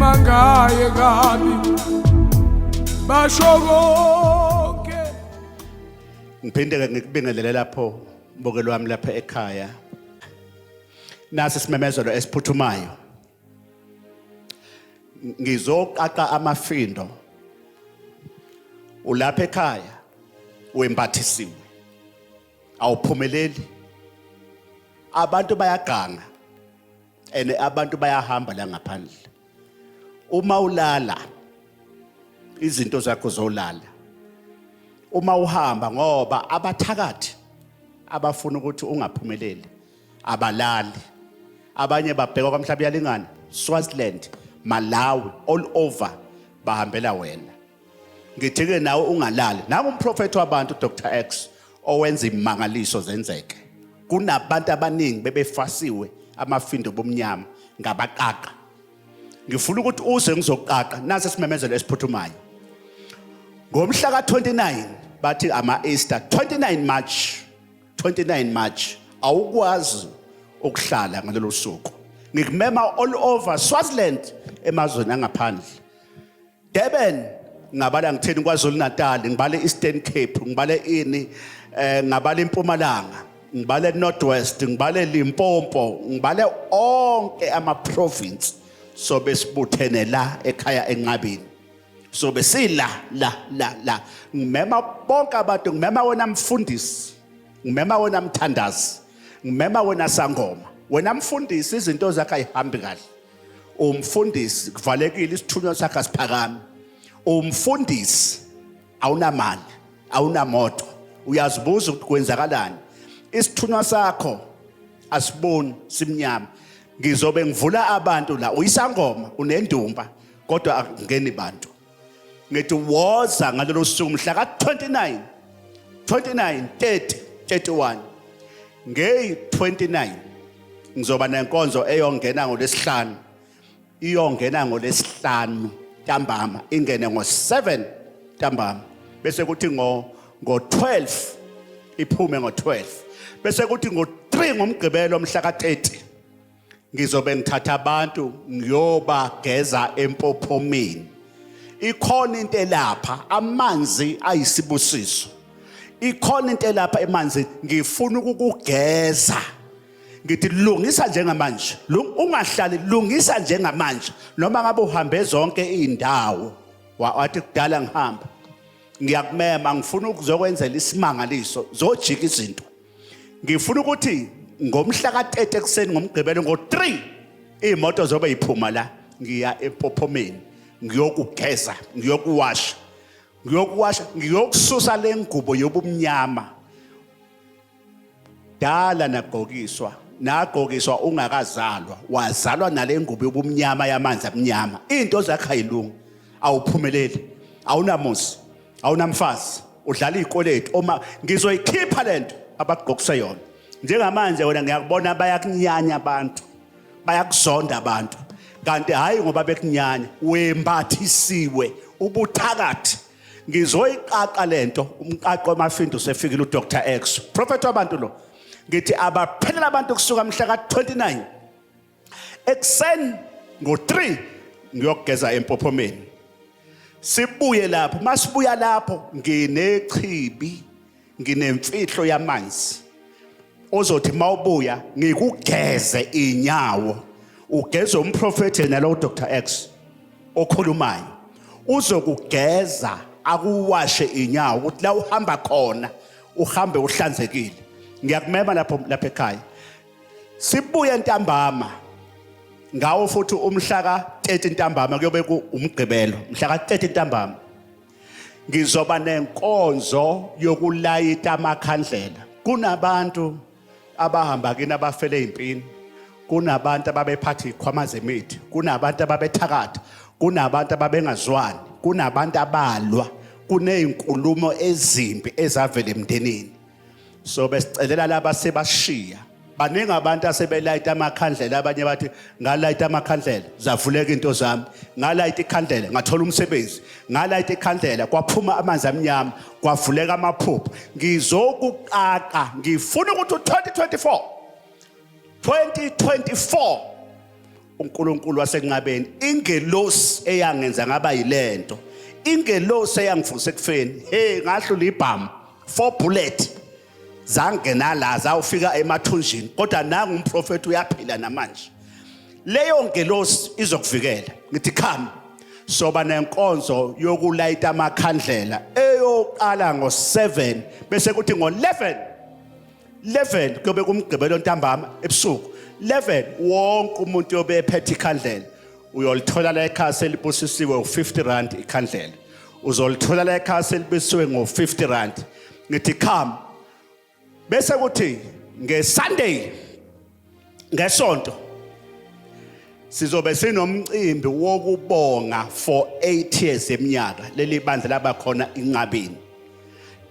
bangaye kabi bashokoke. Ngiphinde ngikubingelele lapho mbokelo wami lapha ekhaya. Nasi isimemezelo esiphuthumayo. Ngizoqaqa amafindo. Ulapha ekhaya wembathisiwe. Awuphumeleli. Abantu bayaganga. Ene abantu bayahamba la ngaphandle. Uma ulala izinto zakho zolala. Uma uhamba ngoba abathakathi abafuna ukuthi ungaphumeleli abalali. Abanye babheka kwamhlaba yalingana, Swaziland, Malawi, all over bahambela wena. Ngithike nawe ungalali. Nangu umprofeti wabantu Dr. X owenza imangaliso zenzeke. Kunabantu abaningi bebefasiwe amafindo bomnyama ngabaqaqa. Ngifuna ukuthi uze ngizoqaqa nasi isimemezelo esiphuthumayo. Ngomhla ka-29 bathi ama-Easter 29 March awukwazi ukuhlala ngalelo suku. Ngikumema all over Swaziland emazweni angaphandle. Durban ngabala ngitheni kwaZulu Natal, ngibale Eastern Cape, ngibale ngabale eMpumalanga, ngibale Northwest, ngibale Limpopo, ngibale onke ama-province. So besibuthene la ekhaya enqabini. So besila la. Ngimema bonke abantu, ngimema wena mfundisi, ngimema wena mthandazi, ngimema wena sangoma. Wena mfundisi izinto zakhe ayihambi kahle. Umfundisi kuvalekile isithunywa sakhe asiphakami. Umfundisi awunamali, awunamoto, uyazibuza ukuthi kwenzakalani. Isithunywa sakho asiboni simnyama. Ngizobe ngivula abantu la uyisangoma unendumba kodwa akungeni bantu. Ngithi woza ngalelo suku mhla ka-29 30 31 ngeyi-29 ngizoba nenkonzo eyongena ngolesihlanu. Iyongena ngolesihlanu ntambama ingene ngo-7 ntambama bese kuthi ngo-12 iphume ngo-12 bese kuthi ngo-3 ngomgqibelo mhla ka-30 ngizobe ngithatha abantu ngiyobageza empophomeni. Ikhona into elapha amanzi ayisibusiso. Ikhona into elapha emanzi ngifuna ukukugeza. Ngithi lungisa njengamanje. Ungahlali lungisa njengamanje. Noma ngabe uhambe zonke izindawo wathi kudala ngihamba. Ngiyakumema ngifuna ukuzokwenzela isimangaliso zojika izinto. Ngifuna ukuthi ngomhla ka-30 ekseni ngomgqibelo ngo-3 imoto zobe iphuma la ngiya empophomeni ngiyokugeza ngiyokuwasha ngiyokususa lengubo yobumnyama dala nagqokiswa ungakazalwa wazalwa nalengubo yobumnyama yamanzi amnyama. Into zakhe ayilungi, awuphumeleli, awunamusi, awunamfazi, udlala izikoleti. Oma ngizoyikhipha lento abagqokise yona. Njengamanje wena ngiyakubona bayakunyanya abantu, bayakuzonda abantu. Kanti hayi ngoba bekunyanya, wembathisiwe ubuthakathi. Ngizoyiqaqa lento, umqaqo wamafindo usefikile uDr. X. Prophet wabantu lo. Ngithi abaphelela abantu kusuka mhla ka-29 ekseni ngo-3 ngiyogeza empophomeni. Sibuye lapho, masibuya lapho nginechibi, nginemfihlo yamanzi. Ozothi mawubuya ngikugeze inyawo. Ugeze umprofeti nalo Dr. X okhulumayo. Uzokugeza akuwashe inyawo ukuthi la uhamba khona uhambe uhlanzekile. Ngiyakumema lapha ekhaya. Sibuye ntambama. Ngawo futhi umhla ka-30 ntambama kuyobe umgqibelo. Mhla ka-30 ntambama. Ngizoba nenkonzo yokulayita amakhandlela. Kunabantu abahamba kini abafele impini. Kunabantu ababephatha izikhwama zemithi. Kunabantu ababethakatha. Kunabantu ababengazwani. Kunabantu abalwa. Kunezinkulumo ezimbi ezavela emndenini. So besicelela laba sebashiya. Baningi abantu asebelayita amakhandlela. Abanye bathi ngalayita amakhandlela zavuleka into zami. Ngalayita ikhandlela ngathola umsebenzi. Ngalayita ikhandlela kwaphuma amanzi amnyama, kwavuleka amaphupho. Ngizokuqaqa, ngifuna ukuthi 2024 uNkulunkulu wasenqabeni ingelosi eyangenza ngaba yilento ingelosi eyangivuse ekufeni hey ngahlula ibhamu 4 bullet zangena la zawufika emathunjini kodwa nanga umprofeti uyaphila namanje leyo ngelosi izokuvikela ngithi come soba nenkonzo yokulayita amakhandlela eyoqala ngo7 bese kuthi ngo11 kube kumgqibelo ntambama ebusuku 11 wonke umuntu yobe ephethe ikhandlela uyolithola la ekhaya selibusisiwe u50 ikhandlela uzolithola la ekhaya selibisiwe ngo50 ngithi come bese kuthi ngeSunday ngesonto sizobe sinomcimbi wokubonga for 8 years eminyaka leli bandla labakhona inqabeni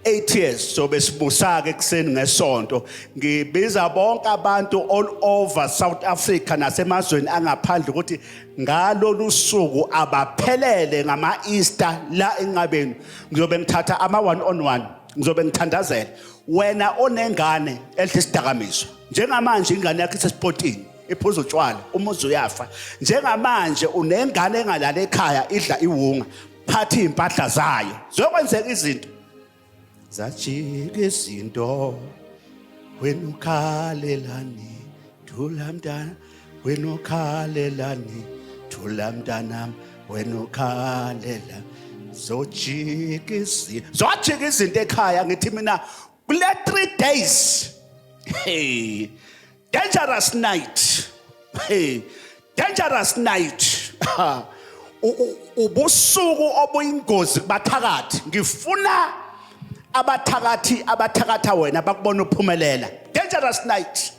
8 years sobe sibusaka ekseni ngesonto ngibiza bonke abantu all over South Africa nasemazweni angaphandle ukuthi ngalolu suku abaphelele ngama Easter la enqabeni ngizobe ngithatha ama 1-on-1 ngizobe ngithandazela wena onengane ehle isidakamiswa njengamanje ingane yakhe isesipotini iphuza utshwala umuzi uyafa njengamanje unengane engalala ekhaya idla iwunga phathi impahla zayo zokwenzeka izinto zajika izinto wena ukhalelani thula mntana wena ukhalelani thula mntanami wena ukhalela zojika izinto ekhaya ngithi mina kule 3 days hey dangerous night hey dangerous night ubusuku obuyingozi kubathakathi ngifuna abathakatha wena bakubona uphumelela dangerous night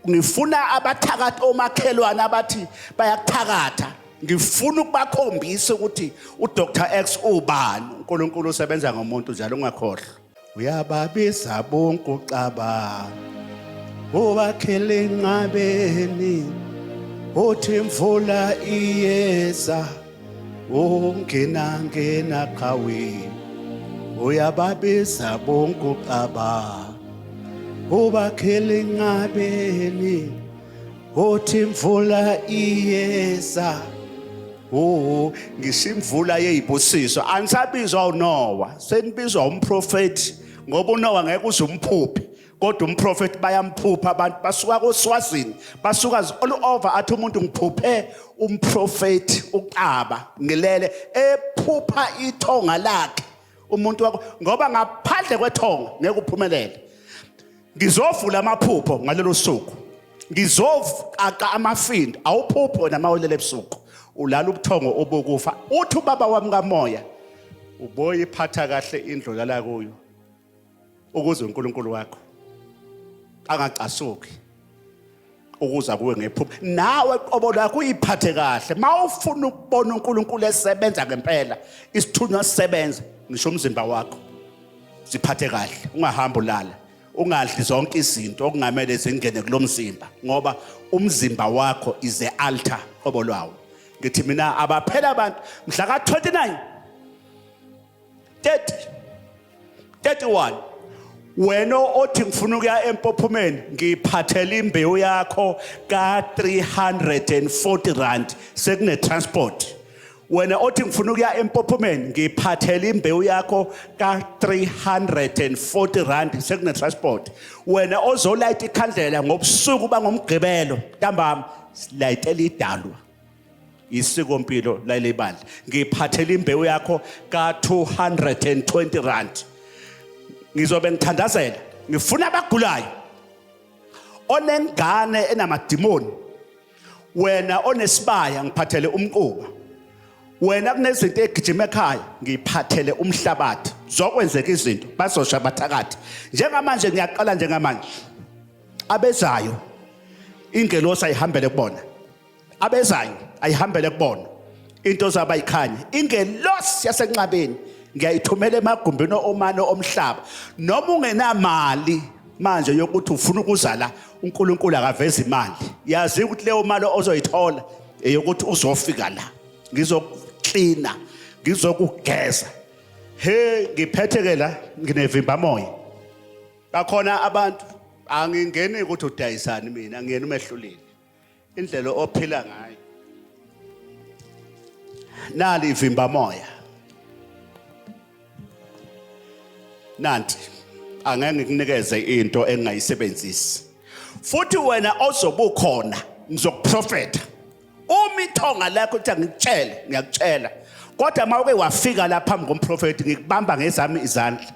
ngifuna abathakathi omakhelwane abathi bayakuthakatha ngifuna ukubakhombisa ukuthi uDr X ubani uNkulunkulu usebenza ngomuntu njalo ungakhohlwa uyababiza bonke ucaba ubakhele enqabeni uthi imvula iyeza ungena maQhawe uyababiza bonke ucaba ubakhele enqabeni uthi imvula iyeza ngisimvula yeyibusiso anisabizwa uNoah senibizwa umprofeti ngoba uNoah ngeke uzumphuphe kodwa umprofeti bayamphupha abantu basuka koSwazini basuka all over athi umuntu ngiphuphe umprofeti uqaba ngilele ephupha ithonga lakhe umuntu wakho ngoba ngaphandle kwethonga ngeke uphumelele ngizovula amaphupho ngalelo suku ngizovuka amafindo awuphupho wena mawulele ebusuku ulala ubuthongo obokufa uthi ubaba wami kamoya uboye iphatha kahle indlu la kuyo ukuze uNkulunkulu wakho angacasuki ukuza kuwe ngephupho nawe qobo lakho uyiphathe kahle mawufuna ukubona uNkulunkulu esebenza ngempela isithunywa sisebenza ngisho umzimba wakho siphathe kahle ungahamba ulala ungadli zonke izinto okungamele zingene kulomzimba ngoba umzimba wakho is the altar qobo lwawo ngithi mina abaphela abantu mhla ka29 31 wena othi ngifuna ukuya empophumeni ngiphathela imbewu yakho ka340 sekune transport wena othi ngifuna ukuya empophumeni ngiphathela imbewu yakho ka340 sekune transport wena ozolayita ikhandlela ngobusuku bangomgqibelo ntambama silayitela idalwa isikompilo lale bandla ngiphathela imbewu yakho ka220 ngizobe ngithandazela ngifuna abagulayo onengane enamadimoni wena onesibaya ngiphathele umquba wena kunezinto egijima ekhaya ngiphathele umhlabathi zokwenzeka izinto bazosha abathakathi njengamanje ngiyaqala njengamanje abezayo ingelosi ayihambele kubona abezayo ayihambele kubona into zabayikhanya ingelosi yasenqabeni ngiyayithumela emagumbini omano omhlaba noma ungenamali manje yokuthi ufuna ukuzala uNkulunkulu akaveza imali yazi ukuthi leyo mali ozoyithola eyokuthi uzofika la ngizoklina ngizokugeza hey ngiphethe la nginevimba moya bakhona abantu angingeni ukuthi udayisani mina ngiyena umehluleli indlela ophila ngayo nali ivimba moya nanti angeke ngikunikeze into engayisebenzisi futhi wena ozobukhona ngizokuprofeta uma ithonga lakho uthi ngikutshele ngiyakutshela kodwa mawuke wafika la phambi komprofeti ngikubamba ngezami izandla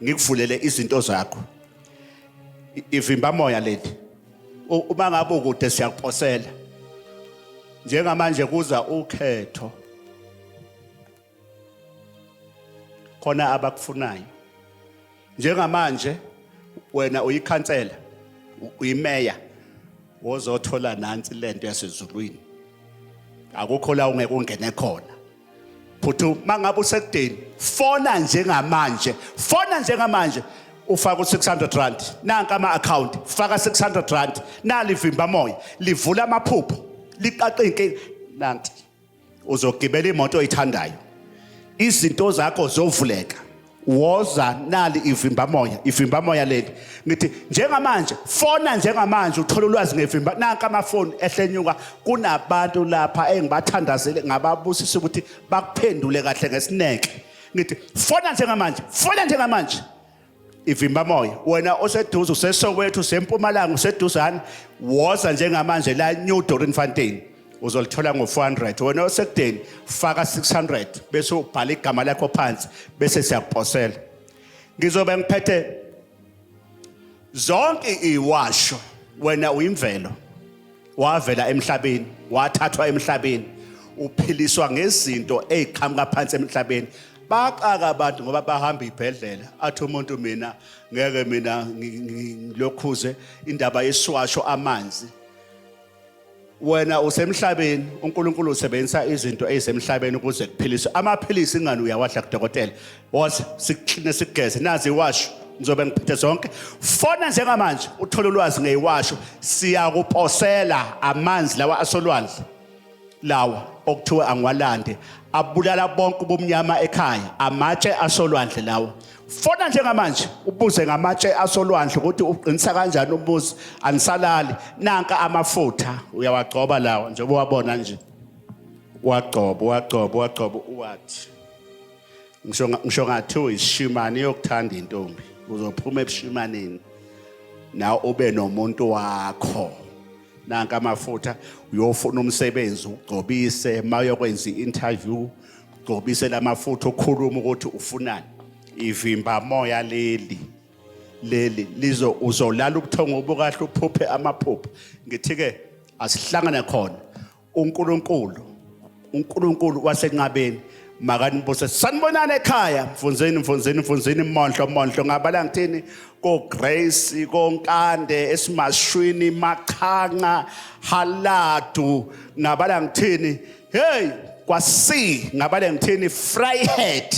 ngikuvulele izinto zakho ivimba moya leli uma ngabe ukude siyakuphosela njengamanje kuza ukhetho khona abakufunayo njengamanje wena uyikhansela uyimeya wozothola nansi lento yasezulwini akukho la ungeke ungene khona phuthu mangabe usekudeni fona njengamanje ufaka u600 rand nanka ama account faka 600 rand nali ivimba moya livula amaphupho liqaqe inkinga nanti uzogibela imoto oyithandayo izinto zakho zovuleka woza nali ivimba moya leli ngithi njengamanje fona njengamanje uthola ulwazi ngevimba nanka amafoni ehlenyuka kunabantu lapha engibathandazele ngababusisa ukuthi bakuphendule kahle ngesineke ngithi fona njengamanje ivimba moya wena oseduze useSoweto useMpumalanga useduzana woza njengamanje la New eDoornfontein uzolithola ngo400 wena osekudeni faka 600 bese ubhala igama lakho phansi bese siyakuphosela ngizobe ngiphethe zonke iwasho wena uyimvelo wavela emhlabeni wathathwa emhlabeni uphiliswa ngezinto eziqhamuka phansi emhlabeni baqaka abantu ngoba bahamba ibhedlela athi umuntu mina ngeke mina ngilokhuze indaba yeswasho amanzi wena usemhlabeni uNkulunkulu usebenzisa izinto ezisemhlabeni ukuze kuphiliswe amaphilisi ingani uyawadla kudokotela woza sikline sigeze nazi iwasho ngizobe ngiphethe zonke fona njengamanje uthola ulwazi ngeyiwasho siyakuphosela amanzi lawa asolwandle lawa okuthiwa angiwalande abulala bonke ubumnyama ekhaya amatshe asolwandle lawa fona njengamanje ubuze ngamatshe asolwandle ukuthi uqinisa kanjani umuzi anisalali nanka amafutha uyawagcoba lawa njengoba wabona nje wagcoba uwathi ngisho ngathi uyishimani yokuthanda intombi uzophuma ebushimaneni nawe ube nomuntu wakho nanka amafutha uyofuna umsebenzi ugcobise mayokwenza i-interview ugcobise lamafutha ukhuluma ukuthi ufunani ivimba moya leli uzolala ubuthongo obukahle uphuphe amaphupho ngithi ke asihlangane khona uNkulunkulu wasenqabeni makanibuse sanibonana ekhaya mfunzeni mondlo ngabala ngithini ko Grace konkande esimashwini maQhawe haladu ngabala ngithini hey kwasi ngabala ngithini Fryhead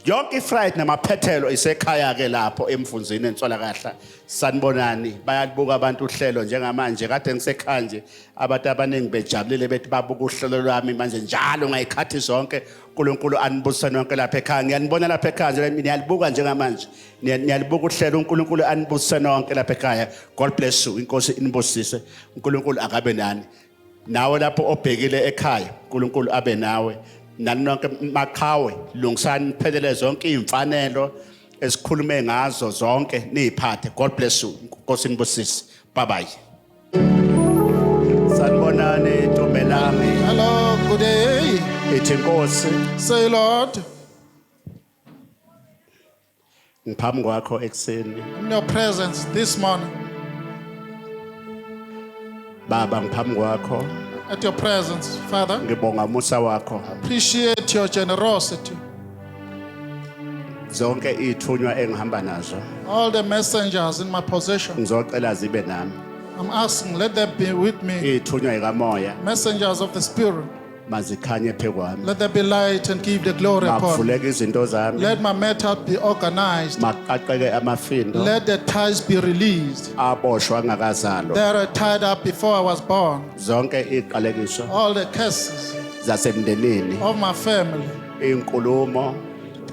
yonke iFriday namaphethelo isekhaya ke lapho emfunzini entswala kahla sanibonani bayalibuka abantu uhlelo njengamanje kade ngisekhaya nje abantu abaningi bejabulile bethi babuka uhlelo lwami manje njalo ngayikhathi zonke uNkulunkulu anibusise nonke lapha ekhaya ngiyanibona lapha ekhaya mina niyalibuka njengamanje niyalibuka uhlelo uNkulunkulu anibusise nonke lapha ekhaya God bless you inkosi inibusise uNkulunkulu akabe nani nawe lapho obhekile ekhaya uNkulunkulu abe nawe nanonke maQhawe lungisani phelele zonke imfanelo esikhulume ngazo zonke niziphathe God bless you inkosi inibusise bye bye sanibonani ntombelami Hello, good day. ithi inkosi Say, Lord, ngiphambi kwakho ekseni in your presence this morning, baba ngiphambi kwakho at your presence, Father, ngibonga umusa wakho appreciate your generosity. zonke ithunywa engihamba nazo All the messengers in my possession, ngizocela zibe nami I'm asking, let them be with me. ithunywa ikamoya Messengers of the Spirit, mazikhanye phekwami let there be light and give the glory upon. makuvuleke izinto zami Let my matter be organized. maqaqeke amafindo Let the ties be released. aboshwa ngakazalo They are tied up before I was born. zonke iqalekiso All the curses zasemndenini of my family, inkulumo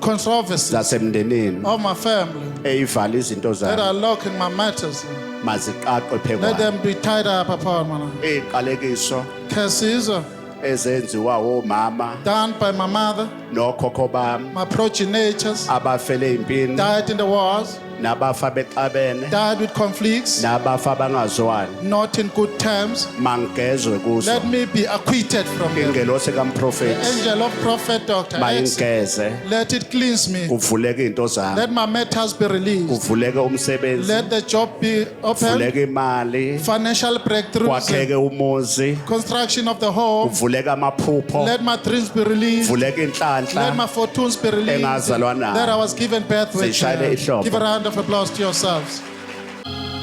controversies zasemndenini of my family eyivala izinto that zami are locking my matters. maziqaqwe Let phekwayo them be tied up upon my life. iqalekiso Curses ezenziwa omama done by my mother, nokhokho bami my progenitors, abafele empini died in the wars, nabafa bexabene died with conflicts, nabafa bangazwani not in good terms. mangezwe kuso Let me be acquitted from them. ingelosi The kamprofeti angel of prophet Dr. X, mayingeze let it cleanse me. kuvuleke into zami Let my matters be released. kuvuleke umsebenzi Let the job be opened. kuvuleke imali Financial breakthroughs. kwakheke umuzi Construction of the home. kuvuleke amaphupho Let my dreams be released. kuvuleke Let inhlanhla my fortunes be released. engazalwa nayo. That I was given birth with. Siyishayele ihlobo. Give a round of applause to yourselves.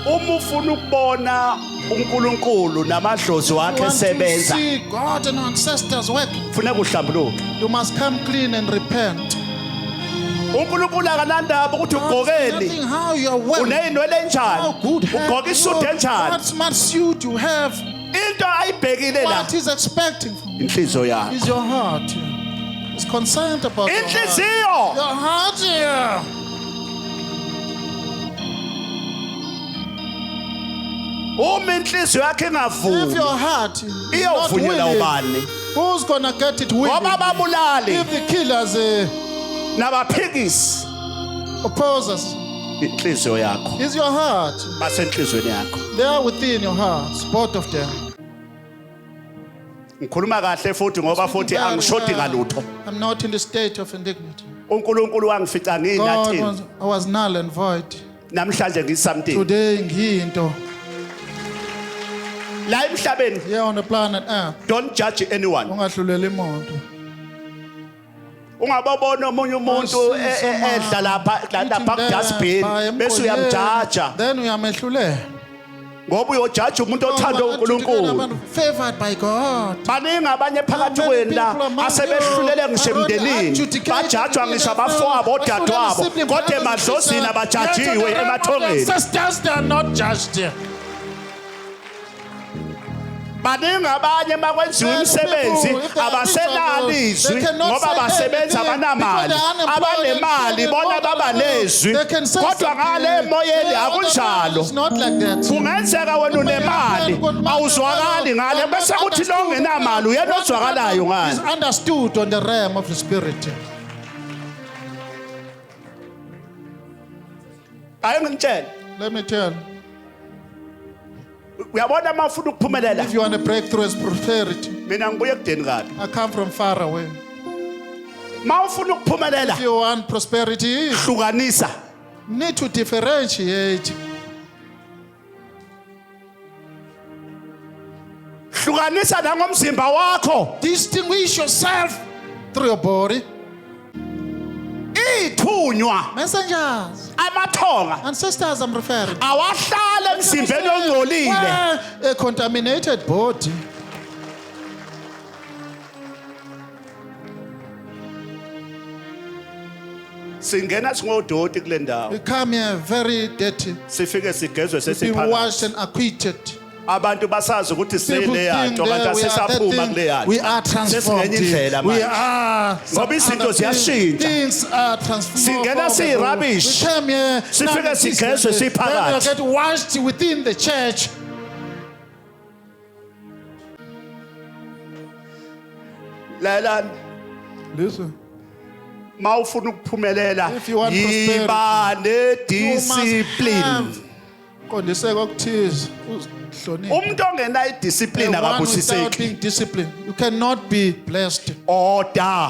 uma ufuna ukubona uNkulunkulu namadlozi wakhe You want to esebenza see God and ancestors work. kufuneka uhlambuluke You must come clean and repent. uNkulunkulu akanandaba ukuthi ugqokeni Nothing how you are well. uneyinwele How enjani good hair ugqoka you isudu have, enjani what smart suit you have. into ayibhekile la What he's expecting from you inhliziyo yakho is your heart. He's concerned about your heart. inhliziyo Your heart here. uma inhliziyo yakhe If ingavumi your heart is not iyovunyelwa willing, ubani who's gonna get it willing? ngoba ababulali If the killers nabaphikisi oppose us, inhliziyo yakho is your heart. basenhlizweni yakho They are within your hearts, both of them. ngikhuluma kahle futhi ngoba futhi Very angishodi well. ngalutho I'm not in the state of indignity. uNkulunkulu wangifica God ngiyinathini I was null and void. namhlanje ngiyisamthini Today ngiyinto la emhlabeni here on the planet Earth. don't judge anyone Ungahluleli umuntu. ungababona omunye umuntu edla lapha kudustbin bese uyamjaja Then uyamehlule. ngoba uyojaja umuntu othanda uNkulunkulu Favored by God. baningi abanye phakathi kwenu la asebehlulele ngisho emndenini bajajwa ngisho abafowabo odadewabo kodwa emadlozini abajajiwe emathongeni Sisters, they are not judged. baningi abanye makwenziwa imisebenzi abasenalo izwi ngoba basebenza abanamali abanemali bona baba nezwi kodwa ngale emoyeni akunjalo It's not like that. kungenzeka wena unemali awuzwakali ngale bese kuthi lo ongenamali uyena ozwakalayo ngale It's understood on the realm of the spirit. ayengitshela Let me tell you, uyabona uma ufuna ukuphumelela if you want a breakthrough as prosperity, mina ngibuye kudeni kabi I come from far away. uma ufuna ukuphumelela If you want prosperity, hlukanisa you need to differentiate. hlukanisa nangomzimba wakho Distinguish yourself through your body. ithunywa Messengers, amathonga ancestors, I'm referring. awahlala emzimbeni ongcolile Where a contaminated body. singena singodoti kule ndawo We come here very dirty. sifike sigezwe We've been sesiphakathi washed and acquitted. abantu basazi ukuthi People sile think yanto kanti that we are asesaphuma that kule thing. yanto We are transformed. sesingenye indlela We manje are some Ngoba izinto other things. ziyashintsha. Things are transformed. Singena siyirubbish. We come here. Sifike now this sigezwe and that. siphakathi. Then we get washed within the church. lalani Listen. mawufuna ukuphumelela If you want yiba nediscipline Kondiseka okuthize uzihloniphe. umuntu ongena idiscipline The one without akabusiseki being disciplined, you cannot be blessed. order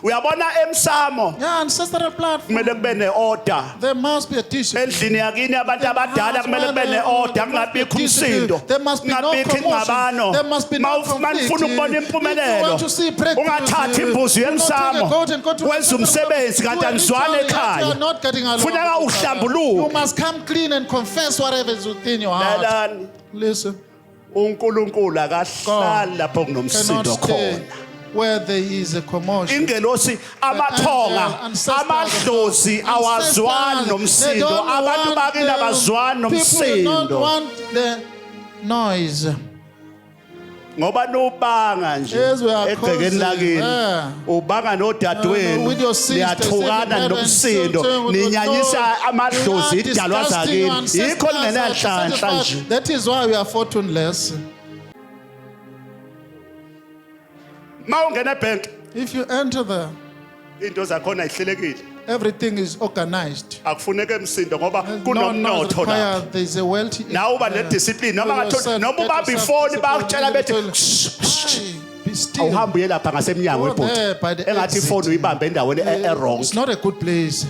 uyabona emsamo Yeah, ancestral platform. kumele kube neorder There must be a discipline. endlini yakini abantu abadala kumele kube neorder kungabikho umsindo There must be no kungabikho promotion. ingxabano There must be no mawufuna conflict. ukubona If you impumelelo want to see breakthroughs, ungathathi imbuzi do not take yemsamo a goat and go to wenza umsebenzi kanti anizwane You ekhaya are not getting along. funeka You uhlambuluke must come clean and confess whatever is within your heart. lalani Listen, uNkulunkulu akahlali lapho cannot kunomsindo stay khona where there is a commotion. ingelosi amathonga amadlozi awazwani nomsindo abantu bakini abazwani People do not nomsindo want the noise. ngoba nobanga nje Yes, we are egcekeni causing, lakini yeah. ubanga nodadewenu with your sister, niyathukana same nomsindo parents, with ninyanyisa the amadlozi Lord. idalwa zakini yikho lingenahlanhla nje. That is why we are fortuneless. Mawungena ebank If you enter there, into zakhona ihlelekile everything is organized. akufuneke emsindo ngoba No kunomnotho la require, there is a wealthy. nawe uba nediscipline noma ngathola noma ubamba ifoni bakutshela bethi Be still. awuhambe uye lapha ngasemnyango Go there by webhodi the engathi exit. ifoni uyibambe endaweni wrong It's not a good place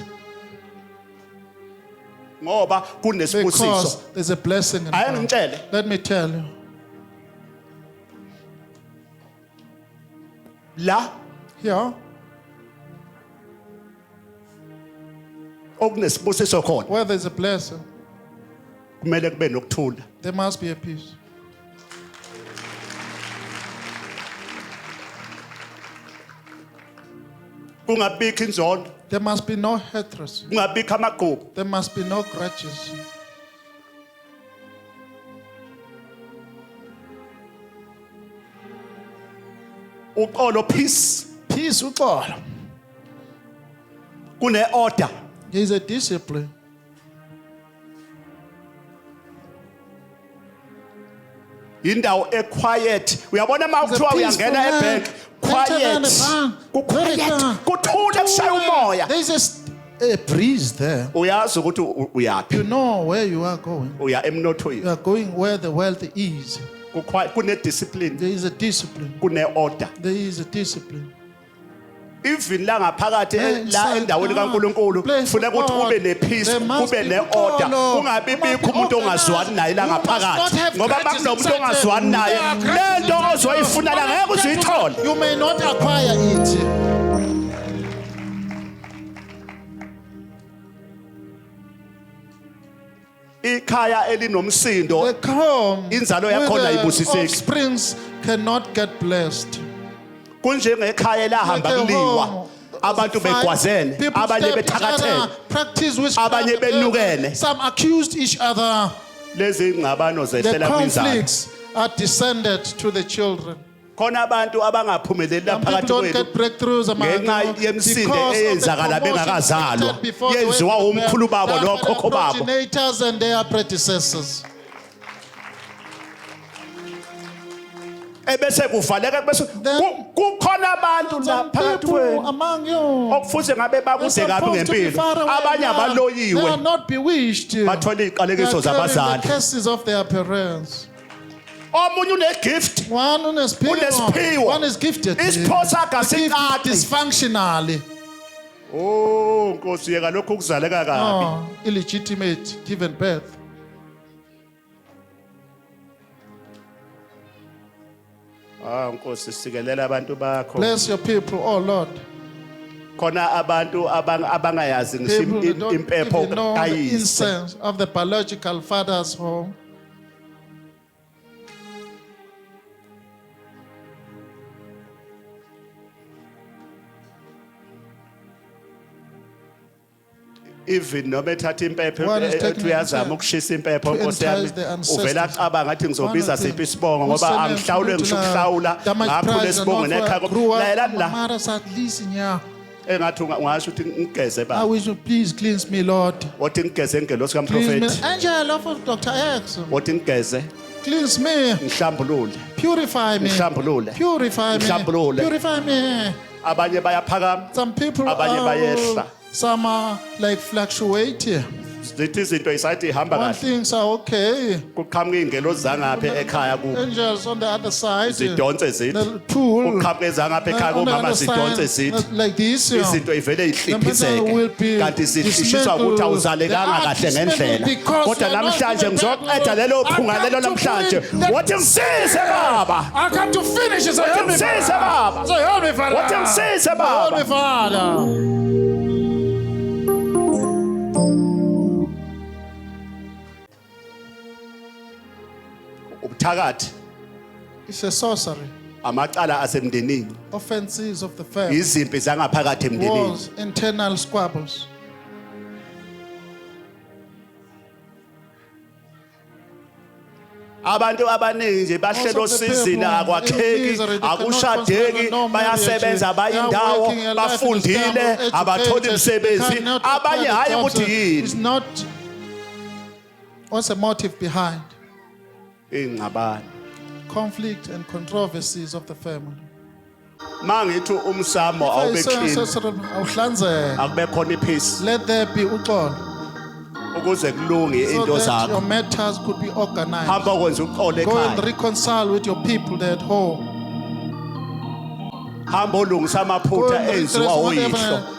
ngoba kunesibusiso. because there's a blessing in Ake God. ngitshele Let me tell you. la Here, okunesibusiso khona where there's a blessing, kumele kube nokuthula. there must be a peace. Kungabikho inzondo, There must be no hatred. kungabikho amagqubu. There must be no grudges. Uxolo peace Peace, uxolo. kune order. There is a discipline. Indawo equiet. Uyabona mawuthiwa There's a uyangena peaceful ebank man. Enter quiet. the bank. Kuquiet. Very calm. Kuthule kushaya umoya. There is a breeze there. Uyazi ukuthi uyaphi. You know where you are going. Uya emnothweni. You are going where the wealth is. Kune discipline, There is a discipline. kune order. There is a discipline. Even la ngaphakathi la Inside endaweni God, kaNkuluNkulu place kufuneka of ukuthi God. kube nepeace, There must kube be neorder. follow. Kungabi There must bikho be umuntu ongazwani naye la organized. You must not ngaphakathi. have Ngoba grudges bakunomuntu inside ongazwani them. naye, There are grudges lento inside ozoyifuna la them. ngeke uzuyithole. You may not acquire it. Ikhaya elinomsindo The calm inzalo with yakhona the ayibusiseki. offsprings cannot get blessed. kunjengekhaya elahamba Like a kuliwa home, abantu fight, begwazene people abanye step each bethakathele other, practice abanye witchcraft, benukene. some accused each other. lezi ngcabano The zehlela kwinzalo conflicts are descended to the children. khona abantu abangaphumeleli Some people phakathi don't kwethu get breakthroughs ngenxa yemsindo eyenzakala bengakazalwa yenziwa umkhulu babo nokhokho babo. progenitors and their predecessors. ebese kuvaleka bese Then kukhona abantu la Some phakathi people kwethu among you okufuze ngabe are bakude kabi supposed to be ngempilo far away. abanye They are abaloyiwe not bewitched. They are bathola iziqalekiso carrying the zabazali. curses of their parents. omunye unegift One Unesiphiwo. one is gifted. Isipho sakhe The gift asiqaqi. dysfunctionally. oh nkosi yeka lokhu kuzaleka kabi. Oh, illegitimate, given birth. Nkosi sikelela abantu bakho. Bless your people, oh Lord. Khona abantu abangayazi People that don't impepho even know the kayise. incense of the biological father's home. Even noma ethatha impepho One is taking uyazama himself ukushisa impepho to Nkosi yami entice the ancestors. uvela acabanga ngathi ngizobiza One siphi thing. isibongo What's ngoba the name? angihlawule ngisho ukuhlawula ngaphula isibongo nekhaya layelani la engathi ungasho ukuthi ngigeze I baba wish you please cleanse me, Lord. wathi ngigeze ngelosi Cleanse me. kaMprofeti Angel of Dr. X. wathi ngigeze Cleanse me. ngihlambulule Purify me. Ngihlambulule. Purify me. Ngihlambulule. Purify me. abanye bayaphakama Some people Abanye bayehla. are, some are like fluctuate. zithi izinto isathi ihamba One kahle things are okay. kuqhamuka iy'ngelosi zangapha ekhaya kubo Angels on the other side. zidonse zithi The pool. kuqhamuka ezangapha ekhaya On the komama other zidonse side, zithi like this. izinto ivele The matter will ihliphiseke be kanti zihlishiswa ukuthi dismantled. awuzalekanga They are kahle dismantled ngendlela because kodwa they are not namhlanje given ngizoqeda back. lelo phunga I lelo come to namhlanje bring that wathi ngisize baba I come to finish it. So help me, ngisize Father. baba So help me, Father. wathi ngisize Help me, baba Father. ubuthakathi It's a sorcery. amacala asemndenini Offenses of the family. izimpi zangaphakathi emndenini Wars, internal squabbles. Abantu abaningi nje bahlelo sizini akwakheki akushadeki bayasebenza bayindawo bafundile abathola imisebenzi abanye hayi ukuthi yini. It's not. What's the motive behind? Ingxabano. Conflict and controversies of the family. Mangithi umsamo awube clean awuhlanzeke. akube khona ipeace Let there be uxolo. ukuze kulunge So into that your zakho. matters could be organized. Hamba kwenza uxolo Go and ekhaya. reconcile with your people there at home. Hamba ulungisa Go amaphutha and redress enziwa whatever uyihlo.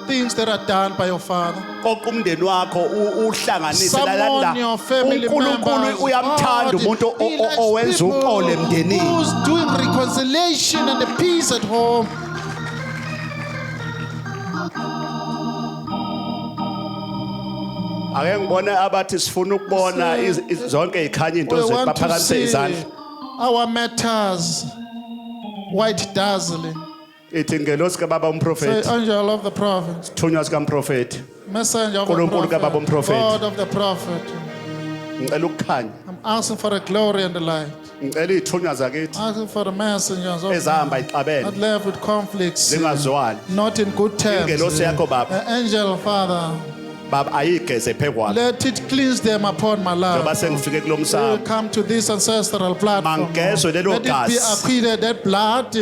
things that are done by your father. Konke umndeni wakho uhlanganise Someone, your family uNkulunkulu members, uyamthanda God, umuntu he likes owenza people uxolo emndenini. who's doing reconciliation and the peace at home. Ake ngibone abathi sifuna ukubona zonke ikhanya into We zethu want to baphakamise see izandla. our matters white dazzling. Ithi ngelosi kaBaba Say, umprofeti, angel of the prophet, thunywa sikaMprofeti, messenger of the Nkulunkulu kababa prophet, umprofeti. God of the prophet. ngicela ukukhanya, I'm asking for the glory and the light. ngicela izithunywa zakithi Asking for the messengers of ezahamba not ixabene left with conflicts, zingazwani. not in good terms. Ingelosi yakho Baba, The angel, Father, Baba ayigeze phekwami. let it cleanse them upon my Njoba life. sengifike We will kulomsamo. come to this ancestral platform. Mangezwe lelo Let it be gazi. acquitted, that blood,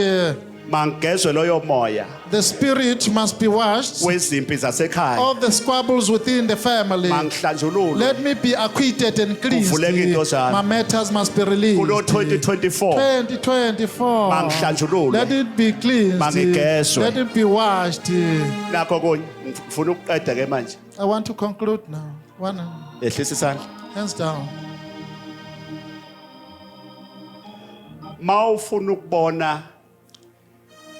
Mangezwe loyo moya the spirit must be washed wezimpi zasekhaya. of the squabbles within the family. Mangihlanjululwe Let me be acquitted and cleansed. Kuvuleke into zami. My matters must be released. kulo 2024. 2024. Mangihlanjululwe. Let it be cleansed. Mangigezwe. Let it be washed. Nakho konye ngifuna ukuqeda ke manje. I want to conclude now. One Ehlisa isandla. hands down. Mawufuna ukubona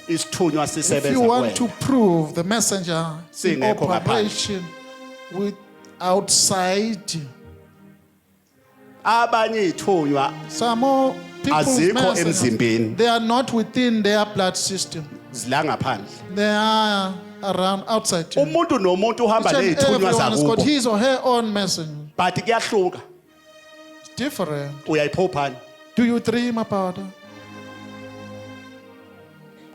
isithunywa If you sisebenza want to kuwena. prove the messenger in Singekho ngaphandle. operation with outside, Abanye ithunywa some more people's Azikho messengers, emzimbeni. they are not within their blood system. zila ngaphandle. They are around outside. you. Umuntu nomuntu uhamba Each and nezithunywa everyone has got zakubo. his or her own messenger. But kuyahluka. It's different. Uyayiphophana. Do you dream about it?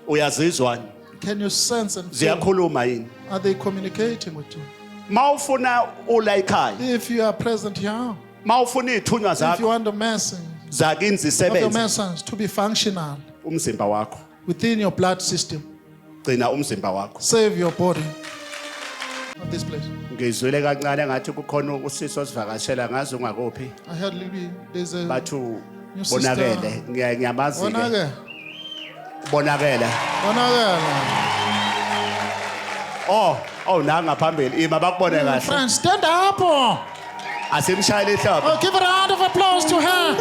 Uyazizwani. Can you sense and feel? Ziyakhuluma yini? Are they communicating with you? Mawufuna ula ekhaya. If you are present here, Mawufuna izithunywa if you zakho want the message zakini of your zisebenze message to be functional umzimba wakho. within your blood system, Gcina umzimba wakho. save your body of this place. Ngizwele kancane ngathi kukhona usisi osivakashela ngazi ungakuphi. I heard Libby, there's a Bathu Your sister. bonakele. Ngiyamazi ke. Bonake. Bonakele. Oh nanga phambili. Ima bakubone kahle. Friends, stand up. Asimshayile ihlombe. Oh, give a round of applause to her.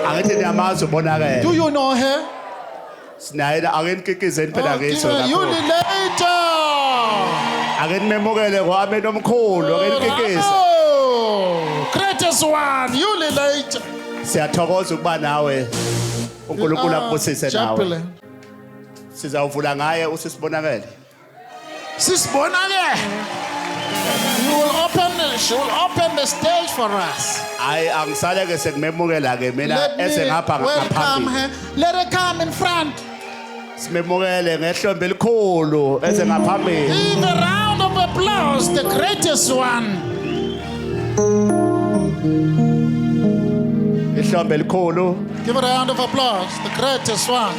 Angithi niyamazi ubonakele. Do you know her? Sinaye ake nikikizeni phela Oh, give ngiso her, you kakhulu. later. Ake nimemukele kwami nomkhulu ake nikikize. Oh, greatest one, you later. Siyathokoza ukuba nawe. uNkulunkulu akubusise nawe. Chaplain. Sizawuvula ngaye usisibonakele. Sisibonake. She will open the stage for us. Hayi angisale ke sekumemukela ke mina Let me esengapha welcome ngaphambili. her. Let her come in front. Simemukele ngehlombe elikhulu esengaphambili. Give a round of applause, the greatest one. Ihlombe elikhulu. Give a round of applause, the greatest one.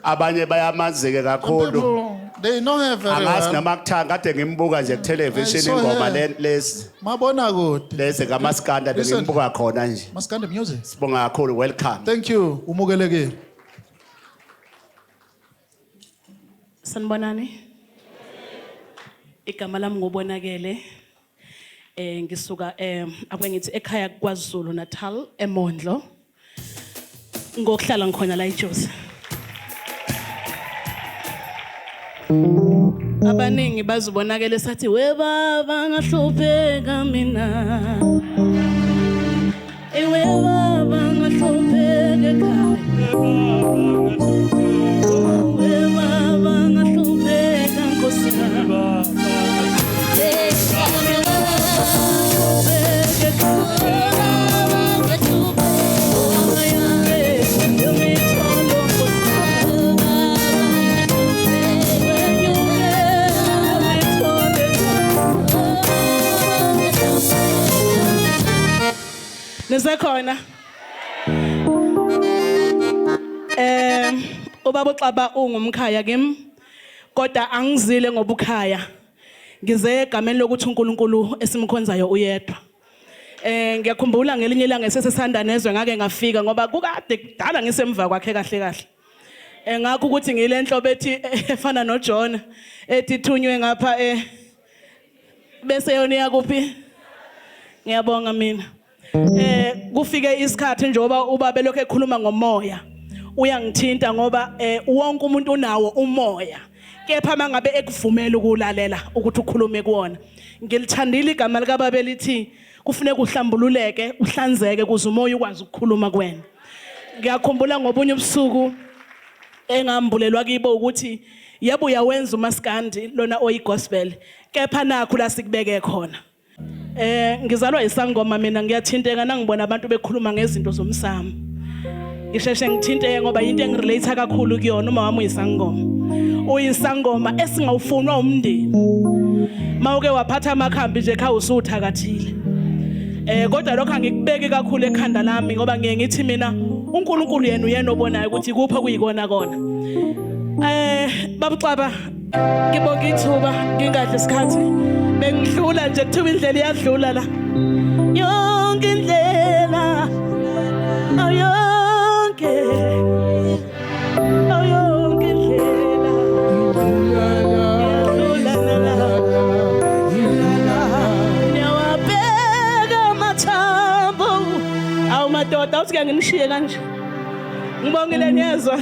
Abanye bayamazi ke Some kakhulu. people, they know her very Angazi well. noma kuthanga kade ngimbuka nje ku television I saw ingoma her. lesi Mabona good. lesi ngamaskanda Listen. bengimbuka khona nje. Maskandi music. Sibonga kakhulu, welcome. Thank you. Umukeleke. Sanibonani. Igama lami ngobonakele. Ngisuka akube ngithi ekhaya kwaZulu Natal eMondlo. Ngokuhlala ngikhona la eJozi. Abaningi bazibonakele sathi we baba ngahlupheka mina. We baba ngahlupheka ekhaya. Hey, Ngisekhona. Ubaba uXaba ungumkhaya kimi. Kodwa angizile ngobukhaya. Ngize egameni lokuthi uNkulunkulu esimkhonzayo uyedwa. Ngiyakhumbula ngelinye ilanga esesesanda nezwe ngake ngafika ngoba kukade kudala ngisemva kwakhe kahle kahle. Ngakho ukuthi ngile nhlobo ethi efana noJona ethi thunywe ngapha bese yona yakuphi? Ngiyabonga mina. Kufike isikhathi njengoba ubaba lokho ekhuluma ngomoya. Uyangithinta ngoba wonke umuntu unawo umoya. Kepha mangabe ekuvumela ukulalela ukuthi ukhulume kuona. Ngilithandile igama lika baba elithi kufuneka uhlambululeke, uhlanzeke kuze umoya ukwazi ukukhuluma kuwena. Ngiyakhumbula ngobunye ubusuku engambulelwa kibo ukuthi yebo uyawenza umaskandi lona oyigospel. Kepha nakho la sikubeke khona. Ngizalwa isangoma mina ngiyathinteka nangibona abantu bekhuluma ngezinto zomsamo. Ngisheshe ngithinteke ngoba into engirelate kakhulu kuyona uma wami uyisangoma. Uyisangoma esingawufunwa umndeni. Mawuke waphatha amakhambi nje ekhaya usuthakathile. Kodwa lokho angikubeki kakhulu ekhanda lami ngoba ngiye ngithi mina uNkulunkulu yena obonayo ukuthi kupha kuyikona kona. Baba uXaba ngibonga ithuba ngingadla isikhathi bengidlula nje kuthiwa indlela iyadlula la. Yonke indlela ayonke indlela nyawabeka mathambo awu madoda uthi nginishiye kanje. Ngibongile niyezwa.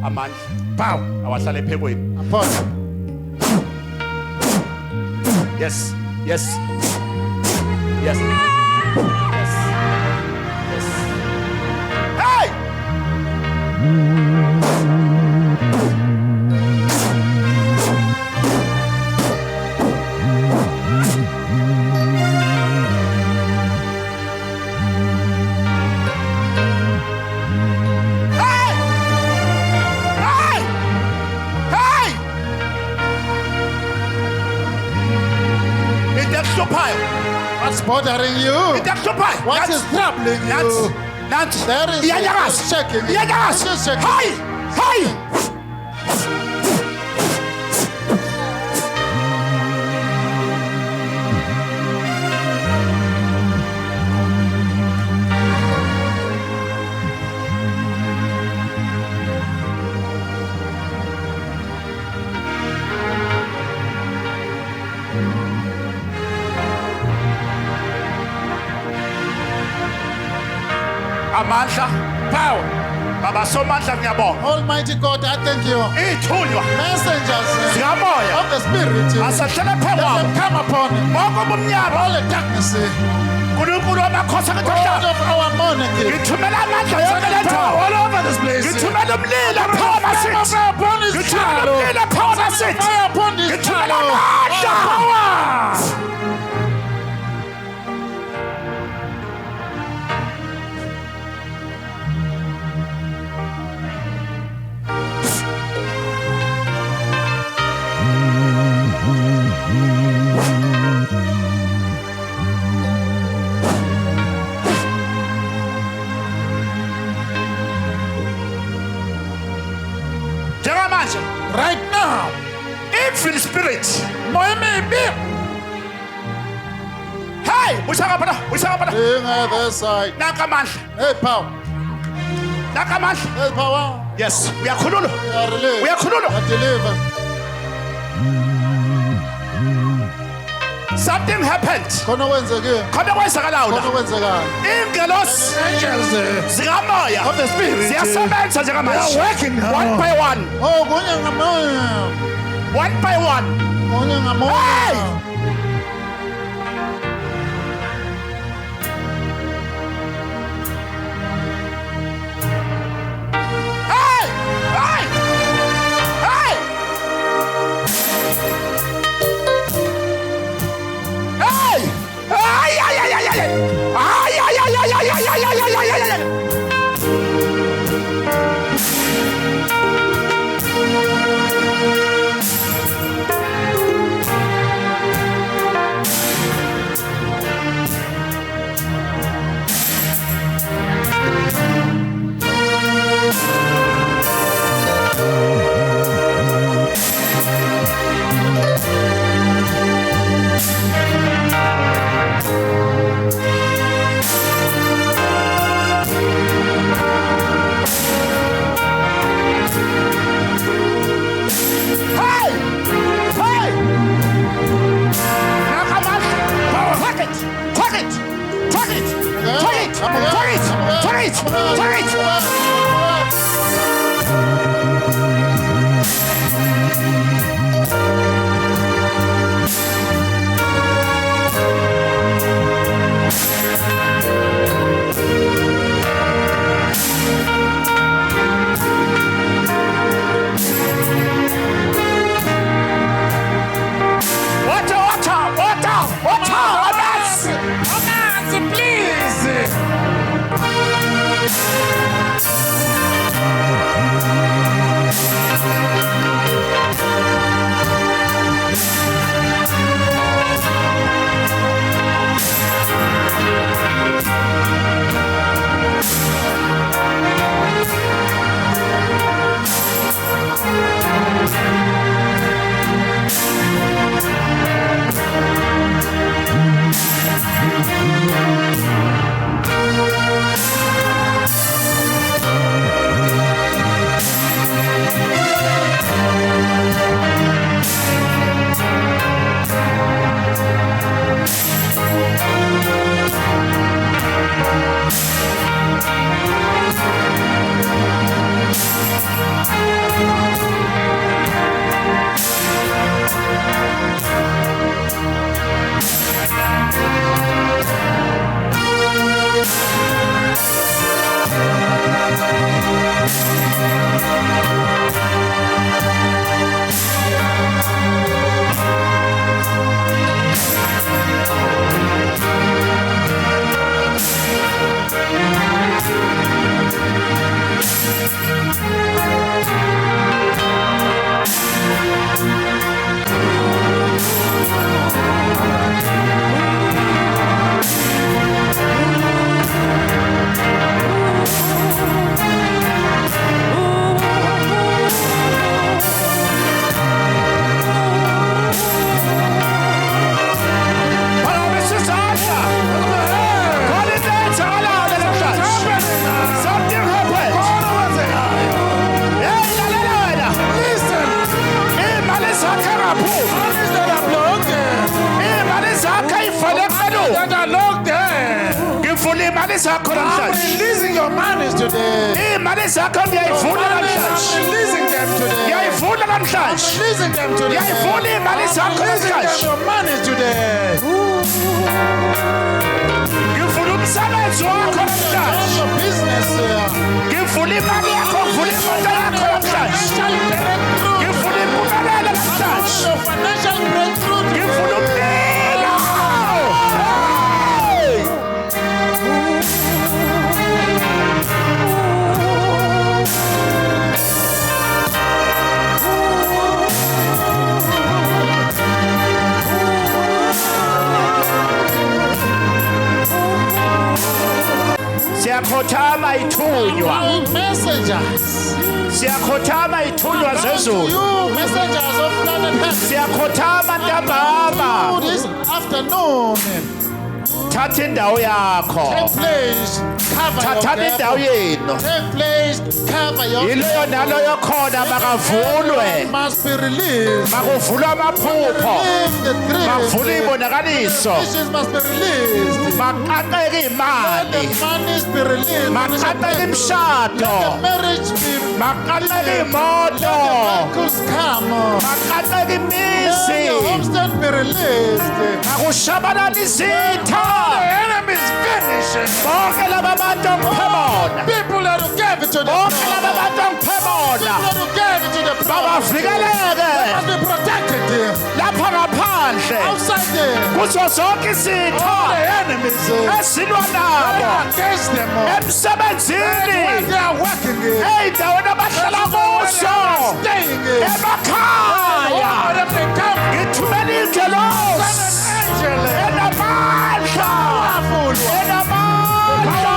Amandla. Pow. Awahlala ephekweni. Aphosa. Yes. Yes. Yes. Yes. Yes. Hey! What's bothering you? What is troubling you? Nansi. There is just checking. Just checking. Hey! Amandla, power. Baba somandla ngiyabonga. Almighty God, I thank you. Ithunywa Messengers zikamoya of the Spirit. asahlala phambi Let them kwabo. come upon him. Bonke ubumnyama All the darkness. uNkulunkulu wamakhosi God akathola. of our monarchy. Ngithumela amandla yonke le ndawo. All over this place. Ngithumela umlilo power masithi. Upon his Ngithumela child. umlilo power masithi. Fire upon this Ngithumela child. amandla. Right now, Evil spirit. maybe Hey, usangapha. being at their side. Naka amandla. Hey, power. Naka amandla. Hey, power. Yes, uyakhululwa. We are released. Uyakhululwa. We are delivered. Something happened. Khona kwenzekile. Khona kwenzakalayo Khona la. kwenzekala. Ingelosi Angels zikamoya of the Spirit. ziyasebenza njengamanje. They are working now. One by one. Oh, kunye ngamoya. One by one. Kunye ngamoya. Hey! I'm releasing your monies today. I'm releasing them today. I'm releasing them today. I'm releasing them your monies today. Your business here. Financial breakthrough. Siyakhothama ithunywa. Messengers. Siyakhothama ithunywa zezulu. You messengers of planet Earth. Siyakhothama ntambama. This afternoon. Thatha indawo yakho. Take place. Cover your Thatha indawo yenu. Take place. Cover your Yileyo naloyo khona makavulwe. Must be released. Makuvulwe amaphupho. Makuvulwe ibonakaliso. Visions must be released. Maqaqeke imali. Let the monies be released. Maqaqeke imshado. Let the marriage be Maqaqeke imoto. miracles come. Maqaqeke Let imizi. the homestead be released. Makushabalala izitha. The enemy is finishing. Bonke laba bantu ongiphemona. People that who gave it to the Bonke laba bantu ongiphemona. People that who gave it to the prophet Babavikeleke must be protected here. lapha ngaphandle. Outside there. Kuzo zonke izitha All the enemies esilwa they nabo are against them. emsebenzini When they are working here. ey'ndaweni abahlala kuzo Staying here. emakhaya All of them come. ngithumela ingelosi Angel. enamandla Powerful. enamandla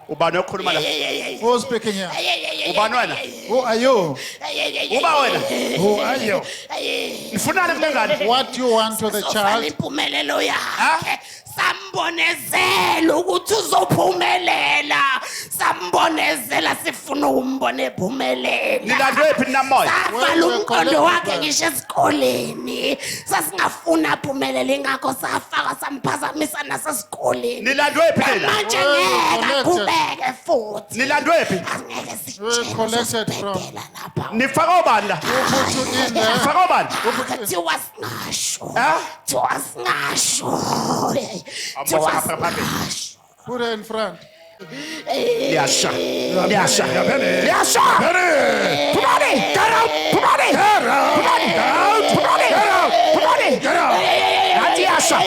ubani okhuluma la Who's speaking here? ubani wena Who are you? uba wena Who are you? nifunani kule ngane What do you want to the child? impumelelo yakhe sambonezela ukuthi uzophumelela sambonezela sifuna umbona ephumelela. Nilandwe phi namoya? Savala umqondo wakhe ngisho esikoleni. Sasingafuna aphumelele ingakho safaka samphazamisa nasesikoleni. Nilandwe phi nina? Manje ngeke kubeke futhi. Nilandwe phi? Angeke sitshele sibhedela lapha. Nifaka obani la? Nifaka obani? Kuthiwa singasho. Eh? Kuthiwa singasho. Kuthiwa singasho. Put her in front. Yasha. Yasha. Yasha. Pumani. Get out. Pumani. Get out. Pumani. Get out. Pumani. Get out. Pumani. Get out. Not Yasha.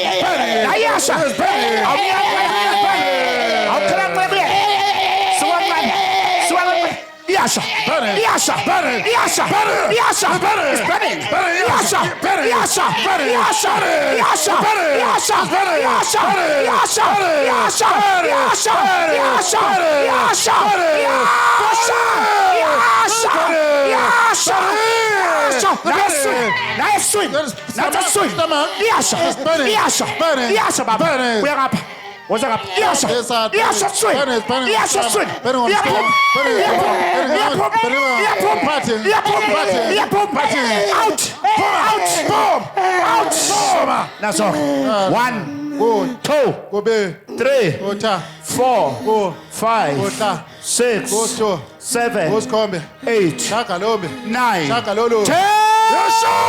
Not Yasha. I'll crack my beer. Yasha. Yasha. Yasha. Yasha. It's burning. Yasha. Yasha. Yasha. Yasha. Yasha. Yasha. Yasha. Yasha. Yasha. Yasha. Yasha. Yasha. Now swing. Now just swing. Yasha. Yasha. Yasha. Baba. We're up. What's up? Yasha. Yasha. Swing. Yasha. Swing. Out. Out. That's all. 1, 2, 3, 4, 5, 6, 7, 8, 9, 10.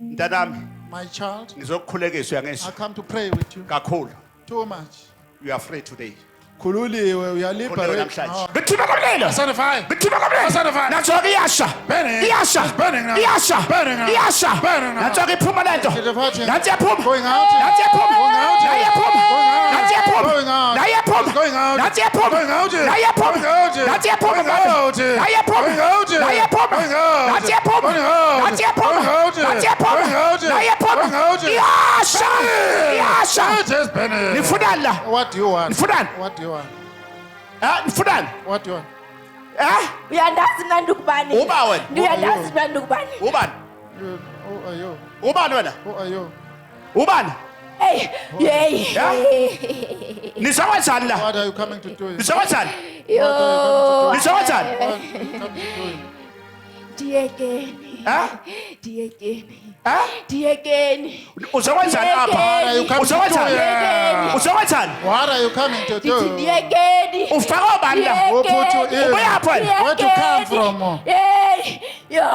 Mntanami, My child, ngizokukhulekisa I uyangizwa come to pray with you. kakhulu. Too much. You are free today. Khululiwe, we are Khuleka liberated. namhlanje. Bethuna komlilo. Son of fire. Bethuna komlilo. Son of fire. Natsho iyasha. Burning. Iyasha. It's burning now. Iyasha. Burning now. Iyasha. Burning now. Natsho iphuma lento. Get the virgin. Nathi yaphuma. Going out. Nathi yaphuma. Going out. Nathi yaphuma. Going out. Nathi yaphuma. Going out. Nathi yaphuma. Going out. Nathi yaphuma. Going out. Nathi yaphuma. Going out. Nathi yaphuma. Going out. Nathi yaphuma. Going out. Nathi yaphuma. Going out. Nathi yaphuma. Going out. Nathi yaphuma. Going out. Nathi yaphuma. Going out. Nathi yaphuma. Going out. Iyasha. Iyasha. Just burning. Nifunani la? What do you want? Nifunani? What do you want? Nifunani? What do you want? Uyandazi mina ndukubani? Uba wena. Uyandazi mina ndukubani? Ubani? Who are you? Ubani wena? Who are you? Ubani? Hey, yey. Nisawathani la? What are you coming to do? Nisawathani? Yo. Nisawathani? What are you coming to do? Diegeni. Diegeni. Diegeni. Usawathani What apha? are you coming to do? Usawathani? here? Usawathani? What are you coming to do? Diegeni. Ufaka obani la? Who put you in? Ubuya apha wena? Where you come from? Hey. Yo.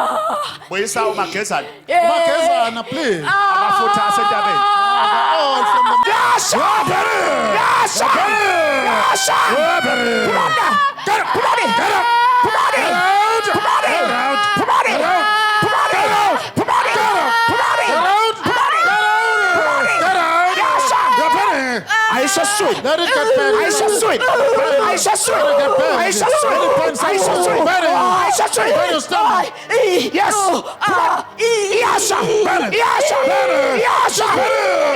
Buyisa umagezana. Magezana, please. Amafutha asentabeni. All from the Yasha! Yasha! Yasha! Pumani! Get up! Pumani! Get up! Pumani! Pumani! Pumani! Pumani! Pumani! Pumani! Yasha! Aisha sweet. Let it get better. Aisha sweet. Aisha sweet. Aisha sweet. Aisha sweet. Aisha sweet. Where you stand? Yes. Yasha. Yasha. Yasha.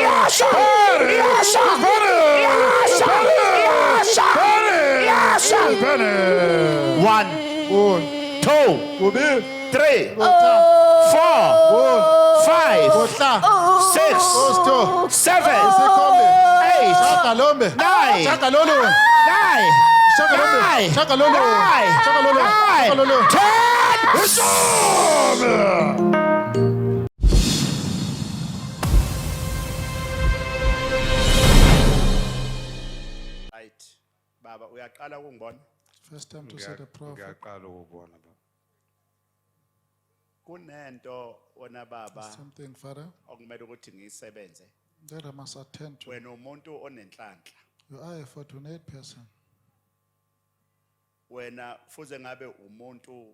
Yasha. Yasha. Yasha. Yasha. 1, 2, 3, 4, 5, 6, 7, 8, Chakalombe. 9, Chakalolo. 9, Chakalombe. Chakalolo. Chakalolo. Chakalolo. 10. Right. Baba uyaqala ukungibona. First time to see the prophet. Ngiyaqala ukubona baba. Kunento wona baba Something, Father, okumele ukuthi ngiyisebenze. that I must attend to. Wena umuntu onenhlanhla. You are a fortunate person. Wena fuze ngabe umuntu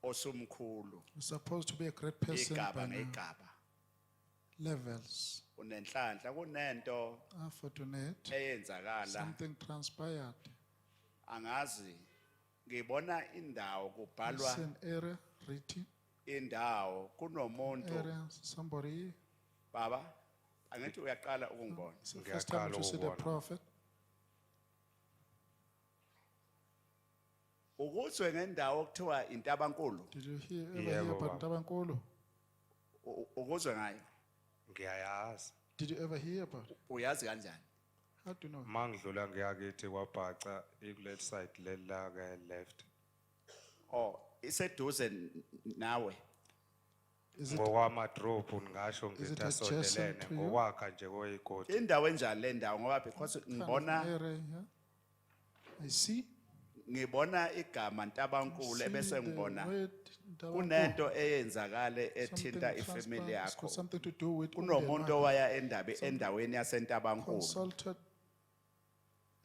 osumkhulu. You're supposed to be a great person Igaba by now. ngegaba. Levels. Unenhlanhla kunento Are fortunate. eyenzakala. Something transpired. Angazi ngibona indawo kubhalwa It's an area written. indawo kunomuntu Area, somebody. baba angithi uyaqala ukungibona. It's the first time to see the Ngiyaqala ukubona. prophet. Ukuzwe ngendawo okuthiwa intabankulu Did you hear ever Yebo, hear about baba. Tabankulu? ukuzwe ngayo Ngiyayazi. Did you ever hear about it? Uyazi kanjani? How do you know? Mangidlula ngiyakithi kwabhaca ikuleli side lela ke left. Oh, iseduze nawe. Is it Ngokwamadrop ngisho Is it ngithi adjacent asondelene to you? ngokwakha nje koyigodi. Indawo enjani le ndawo ngoba because kind of ngibona area here? I see. ngibona igama Ntabankulu See ebese the ngibona word Ntabankulu. kunento eyenzakale ethinta Something ifamily transpires, got yakho. something to do with Kunomuntu owaya endaweni yaseNtabankulu consulted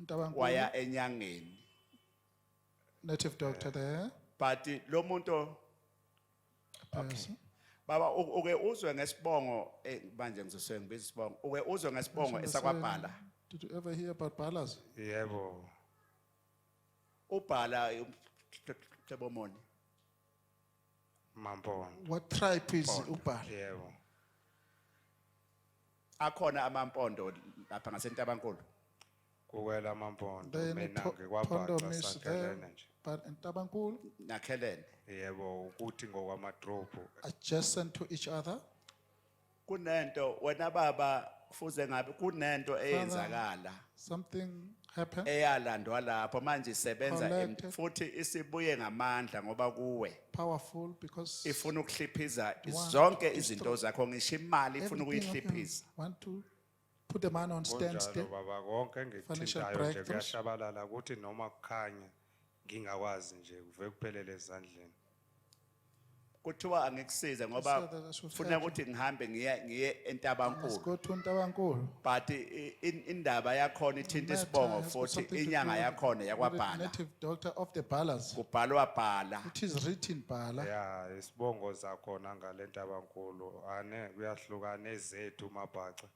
Ntabankulu, waya enyangeni. native doctor there. But lo muntu Person. baba uke uzwe ngesibongo manje ngizoswe ngibiza isibongo. Uke uzwe ngesibongo Shall I esakwabhala. say, did you ever hear about Balas? Yebo. Ubhala Tebomoni. Mampondo. What tribe is Ubal? Yebo. Akhona amampondo lapha ngaseNtabankulu. Kuwela mampondo Then mina Pondo ngikwabhaca is there, sadelene nje. but in Tabankulu, Nakhelene. Yebo ukuthi ngokwamadrop. adjacent to each other. Kunento wena baba fuze ngabe kunento eyenzakala Something happened. eyalandwa lapho manje isebenza Collected. futhi isibuye ngamandla ngoba kuwe Powerful because ifuna ukuhliphiza Want zonke to izinto zakho ngisho imali ifuna everything of him ukuyihliphiza. want to put the man on Kunjalo standstill. baba konke Financial engikuthintayo nje breakthroughs. kuyashabalala ukuthi noma kukhanya ngingakwazi nje kuve kuphelele ezandleni. Kuthiwa angikusize ngoba said that I should funa help ukuthi ngihambe ngiye Let's eNtabankulu go to Ntabankulu. but indaba yakhona ithinta Matter isibongo has got futhi something to do inyanga with yakhona the yakwabhala native doctor of the Balas. kubhalwa bhala. It is written Bala. Ya isibongo zakhona ngalento abankulu ane kuyahlukana ezethu mabhaca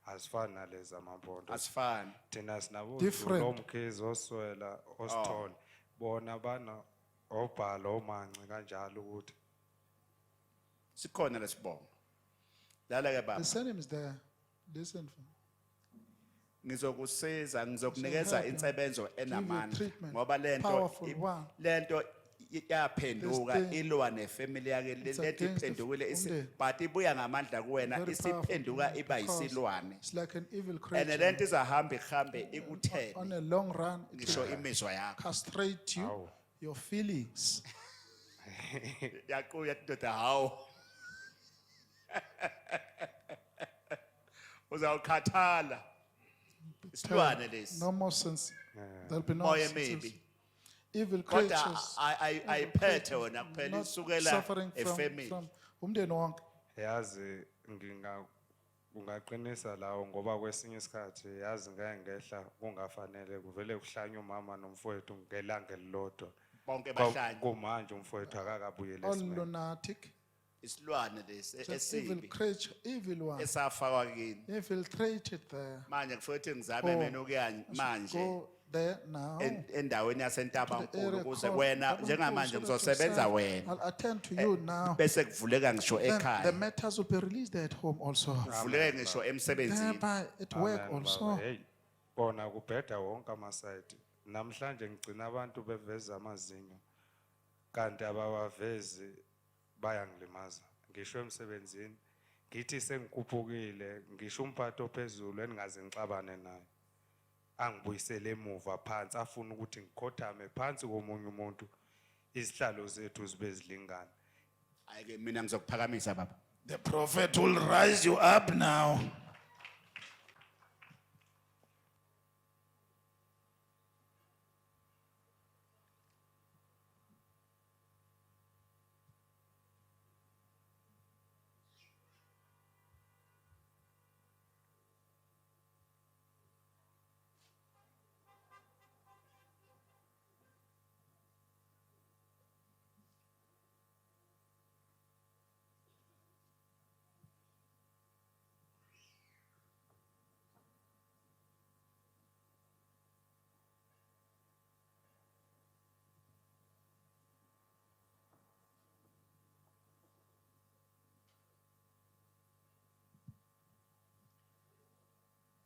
asifani nalezi amampondo. Asifani. Thina sinabo Different. lomkhizi oswela osithole bona bana obhala omanci kanjalo ukuthi Sikhona lesibongo. Dala ke The baba. surname is there. Listen. Ngizokusiza ngizokunikeza help you. insebenzo Give you enamandla treatment. ngoba lento Powerful one. lento yaphenduka This thing, ilwa nefamily yake it's lento against the iphendukile umndeni. but ibuya ngamandla kuwena Very powerful isiphenduka iba because yisilwane it's like an evil and creature. lento izahamba ihambe On ikuthele a long run, it ngisho will imizwa yakho castrate you, Awu. your feelings. yaquya indoda hawo uzawukhathala isilwane lesi No more sense. There'll be no moya sense. maybe Evil kodwa creatures. ayiphethe wona kuphela Not isukela suffering efamily from umndeni wonke. yazi ungaqinisa lawo ngoba kwesinye isikhathi yazi ngeke ngehla kungafanele kuvele kuhlanye umama nomfowethu ngelanga elilodwa. bonke bahlanye Kumanje umfowethu akakabuyele All esimeni. lunatic. isilwane lesi Just evil esibi creature, evil one. esafakwa kini Infiltrated there. manje kufuthi ngizame mina ukuya manje Go there now. endaweni To the yaseNtabankulu area ukuze called wena Tabankulu njengamanje so that ngizosebenza yourself, wena I'll attend to you now. bese kuvuleka ngisho Then the ekhaya matters will be released at home also. kuvuleka ngisho emsebenzini Thereby at work Amen, also. baba. Hey, bona kubheda wonke amasayidi. Namhlanje ngicina abantu beveza amazinyo kanti abawavezi bayangilimaza. Ngisho emsebenzini ngithi sengikhuphukile ngisho umphathi ophezulu engaze ngixabane naye. Angibuyisele emuva phansi afuna ukuthi ngikhothame phansi komunye umuntu izihlalo zethu zibe zilingana. ayike mina ngizokuphakamisa baba The prophet will rise you up now.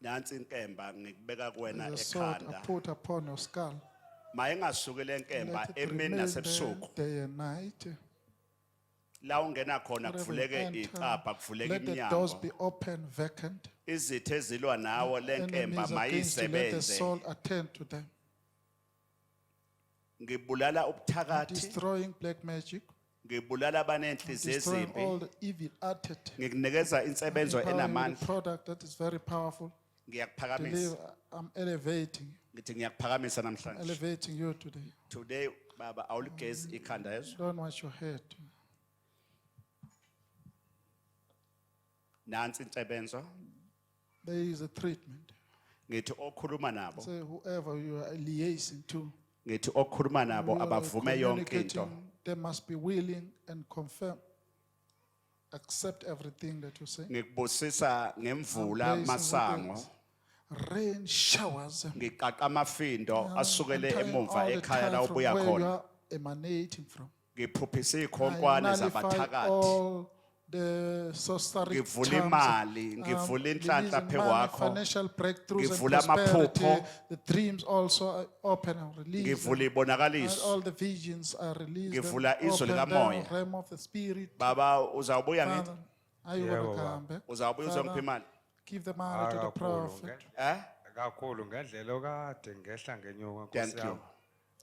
nansi inkemba ngikubeka kuwena There's a sword I ekhanda put upon your skull. mayengasuke le nkemba Let it emini remain there nasebusuku day and night. La ungena khona Wherever you kuvuleke enter, icapha kuvuleke let the doors iminyango. be open, vacant. Izitho ezilwa nawo lenkemba Enemies against you, let the mayisebenze. soul attend to them. Ngibulala I'm ubuthakathi, destroying black magic. ngibulala abanenhliziyo Destroying ezimbi. all the evil attitude. Ngikunikeza insebenzo Empowering you with enamandla. a product that is very powerful. Ngiyakuphakamisa. I'm elevating. Ngithi ngiyakuphakamisa namhlanje. Elevating you today. Today baba awuligezi ikhanda yezo. Don't wash your head. Nansi insebenzo. There is a treatment. Ngithi okhuluma nabo. So whoever you are liaising to, Ngithi okhuluma nabo you are abavume yonke into. communicating, they must be willing and confirm, accept everything that you say. Ngikubusisa ngemvula I'm placing masango. weapons, rain showers. Ngiqaqa amafindo asukele I'm emuva all the ekhaya la time from ubuya where you khona. are emanating from. Ngiphuphisa I ikhonkwane nullify zabathakathi. all the sorcery Ngivula charms, imali, ngivula inhlanhla releasing phe money, kwakho. financial breakthroughs and Ngivula prosperity. amaphupho. The dreams also are open and released. Ngivula And ibonakaliso. all the visions are released. and Ngivula izwi opened down likamoya. realm of the spirit. Baba uzawubuya ngithi. Father, are you Yebo, going to Baba. come back? Uzawubuya uzongipha Father, imali. give the money to the prophet. Kakhulu ngendlela okade ngehla ngenyuka Thank Nkosi you. yami.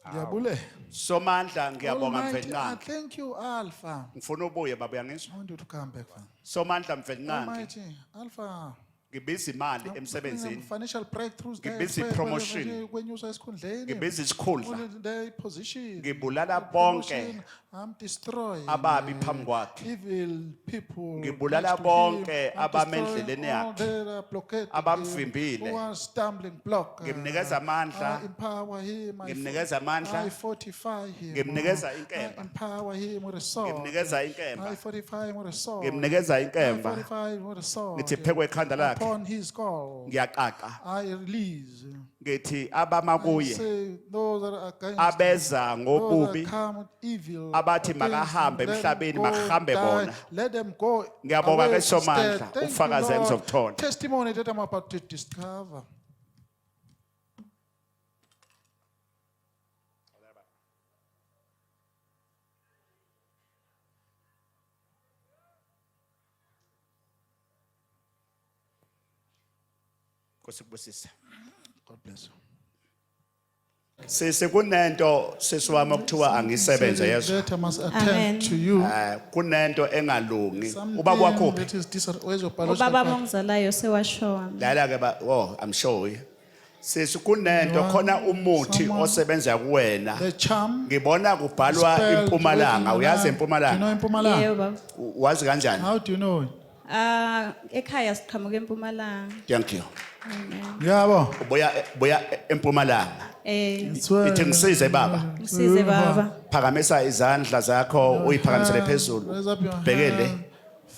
Ngiyabule. Somandla ngiyabonga Almighty, I mfenqangi. thank you, Alpha. Ngifuna ubuye baba uyangizwa. I want you to come back, Father. Somandla mfenqangi. Almighty, Alpha. Ngibiza imali emsebenzini. Financial breakthroughs. Ngibhizi promotion. Kwenyusa esikhundleni. Ngibiza isikhundla. All the position. Ngibulala bonke Promotion. I'm destroying ababi phambi kwakhe. evil people. Ngibulala next to bonke him. I'm abame destroying endleleni all yakhe. that are blockading Abamvimbile. him, who are stumbling block. Ngimnikeza amandla. I empower him. Ngimnikeza amandla. I fortify him. Ngimnikeza I inkemba. empower him with a sword. Ngimnikeza inkemba. I fortify him with a sword. Ngimnikeza I inkemba. fortify him with a sword. Ngithi phekwe ekhanda lakhe. Upon his call, Ngiyaqaqa. I release. Ngithi abama kuye. Say those that are against Abeza him, ngobubi. those that come with evil Abathi against makahambe him, let them emhlabeni, go makahambe die. bona. Let them go Ngiyabonga away ke Somandla, instead. Thank you, ufakazi Lord. engizokuthola. Testimony that I'm about to discover. Kusibusisa. God bless you. Sise kunento sesiwami okuthiwa angisebenze yezo. That I must Amen. attend to you. Kunento engalungi. Something Uba kwakho that is where's your Ubaba biological father? mongizalayo sewashowa. lala ke ba I'm sure. Sisi kunento khona umuthi Someone- osebenza kuwena. The charm. Ngibona kubhalwa spelled impumalanga. written Uyazi in the line. Do you know impumalanga? Impumalanga? Yebo baba. Wazi kanjani? How do you know it? Ekhaya siqhamuka eMpumalanga. Thank you. Yabo. Buya empumalanga. Ithi ngisize baba. Ngisize baba. Phakamisa izandla zakho uyiphakamisele phezulu. Raise up your Bhekele. hand.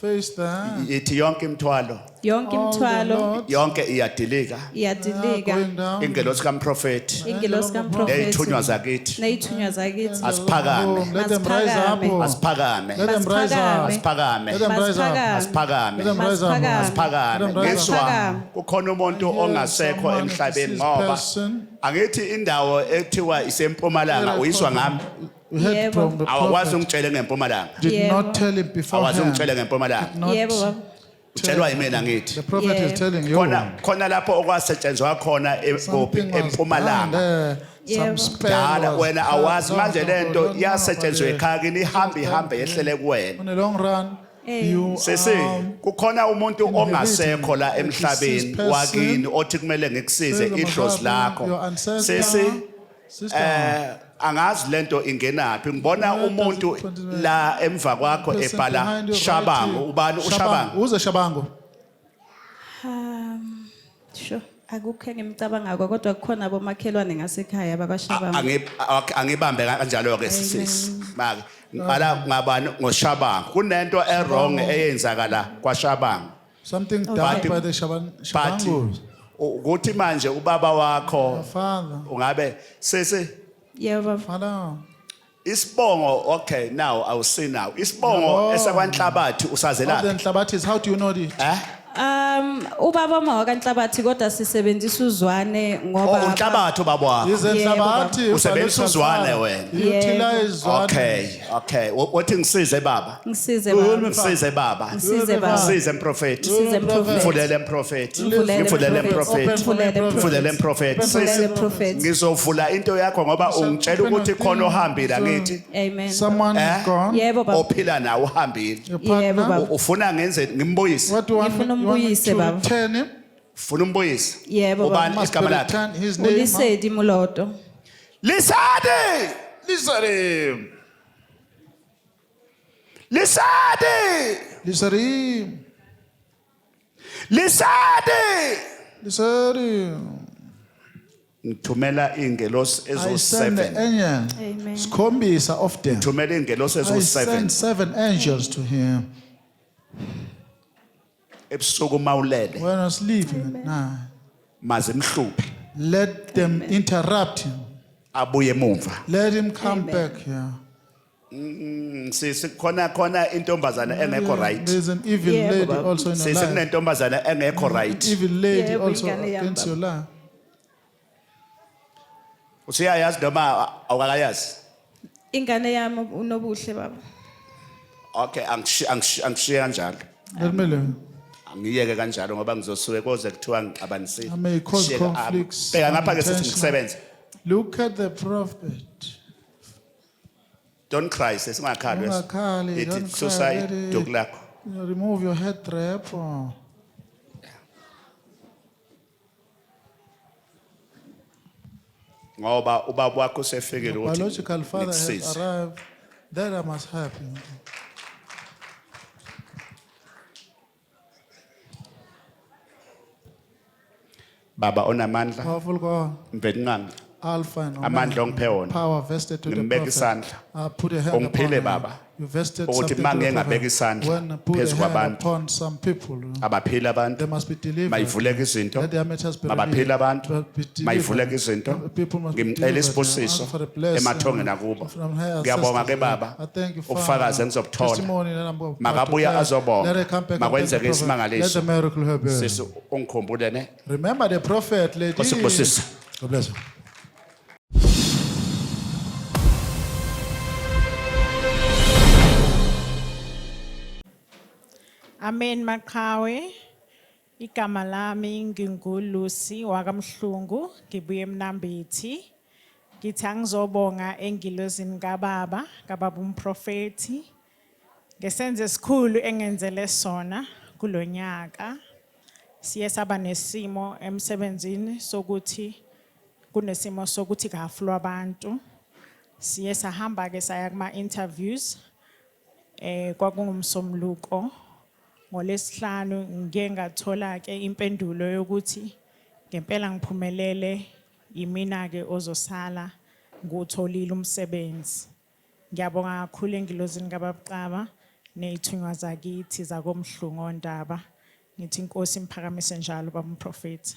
Face down. Ithi yonke imthwalo Yonke imthwalo yonke iyadilika. iyadilika. Going down. Ingelosi kaMprophet Ingilosi neyithunywa kaMprofethi zakithi. neyithunywa zakithi. Asiphakame. Let them rise up. Asiphakame. Asiphakame. Let them rise up. Asiphakame. Let them rise up. Asiphakame. Let them rise up. Asiphakame. Asiphakame. Let them rise up. Ngiswa kukhona umuntu ongasekho Someone, emhlabeni this ngoba person, angithi indawo ethiwa isempumalanga uyiswa ngami. we heard Yebo. from the Awakwazi prophet. ungitshele ngempumalanga. Did Yebo. not tell him Awazi beforehand. ungitshele ngempumalanga. Not Yebo baba. Utshelwa yimina ngithi. The prophet Yebo. is telling you. Khona lapho okwasetshenzwa khona Something was done empumalanga. there. Some Yebo. spell Dala was wena done. awazi manje lento Don't know iyasetshenzwa about ekhaya kini ihambe it. ihambe yehlele kuwena. On the long run, you Sisi kukhona umuntu ongasekho la emhlabeni wakini othi kumele ngikusize idlozi lakho. your Sisi sister. angazi lento ingenaphi ngibona umuntu la emva kwakho person ebhala behind you Shabangu writing. ubani uShabangu Who's a Shabangu? Sure. Akukho engimcabangako kodwa kukhona abomakhelwane ngasekhaya bakwaShabanga. angibambe kanjalo ke sisi make ngibala ngabani ngoShabangu kunento errong eyenzakala kwaShabangu Something done by the Shabangu. ukuthi manje ubaba wakho Father. ungabe sisi Yebo baba. Father. isibongo okay now I will see now isibongo Oh. esakwanhlabathi Of the usazelaphi Nhlabatis, how do you know it? Ubaba mawakanhlabathi kodwa sisebenzisa uzwane Oh, ngoba unhlabathi ubaba wakho. Yize Nhlabathi, Usebenzisa uzwane wena. Utilize uzwane. Okay. Wathi ngisize baba. ngisize baba. Ngisize baba. Ngisize baba. Ngisize mprofeti. Ngisize mprofeti. Mfulele mprofeti. Mfulele Mfulele mprofeti. mprofeti. Mfulele mprofeti. Mfulele mprofeti. Ngizovula into yakho ngoba ungitshela ukuthi khona ohambile angithi. Amen. Someone gone. Yebo baba. Ophila nawe uhambile. Your Yebo partner. baba. Ufuna ngenze ngimbuyise. What do you want, Ngifuna you want me umbuyise, to baba. return him? Ufuna umbuyise. Yebo baba. Ubani Must be igama lakhe? return his name. Ulisedi Muloto. Lisade! Lisade! Lisade! Lisari. Lisade! Lisari. Ngithumela ingelosi I send the ezo7. angel. Amen. Skombisa of them. Ngithumela ingelosi I send ezo7. 7 angels to him. Ebusuku mawulele When I was sleeping at night, maze mhluphe let them interrupt him. abuye emuva. Let him come back here. Khona intombazana engekho right. There's an evil Yeah, lady Baba. also in your life. Sekunentombazana engekho right. Evil lady Yeah, also ingane yami, against your life. Usiyayazi noma awukakayazi? Ingane yami unobuhle baba. Okay, angishiya kanjalo. Let me learn. Angiyeke kanjalo ngoba ngizosuke koze kuthiwa ngiabanisile. I may cause conflicts. Bheka ngapha ke sithi unintentional. ngisebenza. Look at the prophet. Don't cry, sesingakhali. Ungakhali, Ithi don't cry, susa let it- iduku lakho. Remove your head wrap. Ngoba ubaba wakho usefikile ukuthi Biological father has ngikusize. arrived. That I must help him. Baba onamandla, Powerful God, mvelinqangi. Alpha and Amandla ongiphe Omega. wona. Power vested to the Ngimbeka prophet. isandla. I put a hand upon Ungiphile him. baba. You vested Ukuthi something to uma the ngeke prophet. ngabeka isandla When I put a phezu hand kwabantu, upon some people, abaphila abantu. they must be delivered. Mayivuleke izinto. Let their matters be Mabaphila relieved. abantu. But be delivered. Mayivuleke izinto. People must be Ngimcela delivered. isibusiso Ask for the blessing emathongeni akubo. from her Ngiyabonga ke ancestors. baba. I thank you, Ubufakazi Father. engizobuthola. Testimony that I'm about to Makabuya tell. azobonga. Let it come back and Makwenzeke thank the prophet. isimangaliso. Let the miracle happen. Sisi ungikhumbule ne. Remember the prophet, lady. Osibusisa. God bless you. Amen maQhawe. Igama lami ngingulusi wakamhlungu ngibuye eMnambithi. Ngithi angizobonga engilozini kababa umprofeti. Ngesenze esikhulu engenzele sona kulonyaka. Siye saba nesimo emsebenzini sokuthi kunesimo sokuthi kahafulwa abantu. Siye sahamba ke saya kuma interviews. Kwakungumsomluko. NgoLwesihlanu ngike ngathola ke impendulo yokuthi ngempela ngiphumelele yimina ke ozosala ngutholile umsebenzi. Ngiyabonga kakhulu engilozini kaBaba nezithunywa zakithi zakomhlungu ondaba. Ngithi inkosi imphakamise njalo baba umprofeti.